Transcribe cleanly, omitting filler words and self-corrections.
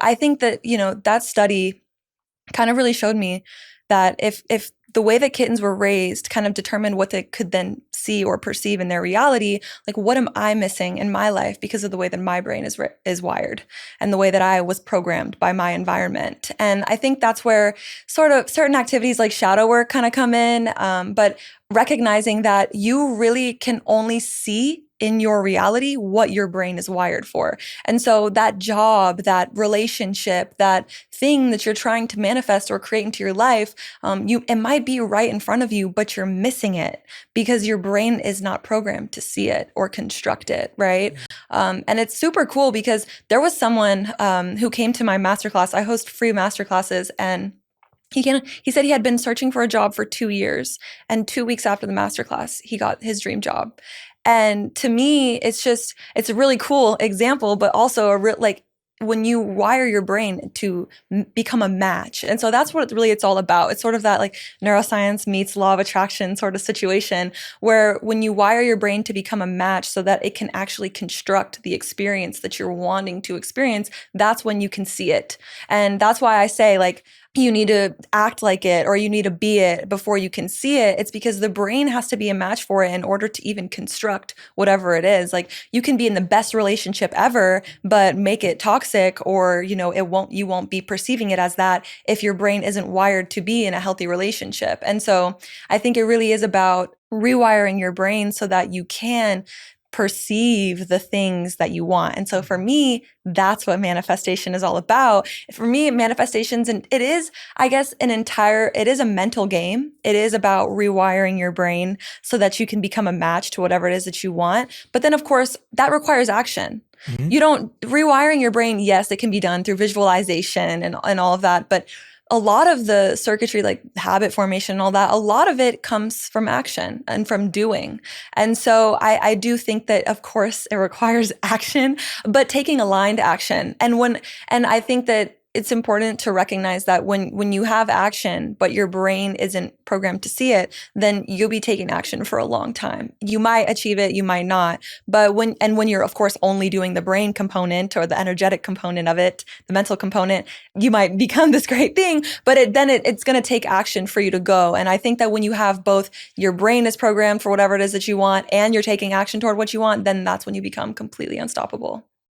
I think that, that study kind of really showed me that if the way that kittens were raised kind of determined what they could then see or perceive in their reality, like what am I missing in my life because of the way that my brain is wired and the way that I was programmed by my environment. And I think that's where sort of certain activities like shadow work kind of come in, but recognizing that you really can only see in your reality what your brain is wired for. And so that job, that relationship, that thing that you're trying to manifest or create into your life, it might be right in front of you, but you're missing it because your brain is not programmed to see it or construct it, right? And it's super cool because there was someone who came to my masterclass. I host free masterclasses, and he said he had been searching for a job for 2 years, and 2 weeks after the masterclass, he got his dream job. And to me, it's a really cool example, but also like when you wire your brain to become a match. And so that's what it's all about. It's sort of that like neuroscience meets law of attraction sort of situation where when you wire your brain to become a match so that it can actually construct the experience that you're wanting to experience, that's when you can see it. And that's why I say, like, you need to act like it or you need to be it before you can see it. It's because the brain has to be a match for it in order to even construct whatever it is. Like, you can be in the best relationship ever, but make it toxic, or, you won't be perceiving it as that if your brain isn't wired to be in a healthy relationship. And so I think it really is about rewiring your brain so that you can perceive the things that you want. And so for me, that's what manifestation is all about. For me, manifestations, and it is, I guess, it is a mental game. It is about rewiring your brain so that you can become a match to whatever it is that you want. But then, of course, that requires action. You don't, rewiring your brain, yes, it can be done through visualization and all of that. But a lot of the circuitry, like habit formation and all that, a lot of it comes from action and from doing. And so I do think that, of course, it requires action, but taking aligned action. And I think that it's important to recognize that when you have action, but your brain isn't programmed to see it, then you'll be taking action for a long time. You might achieve it, you might not. But when you're, of course, only doing the brain component or the energetic component of it, the mental component, you might become this great thing, but it's going to take action for you to go. And I think that when you have both your brain is programmed for whatever it is that you want and you're taking action toward what you want, then that's when you become completely unstoppable.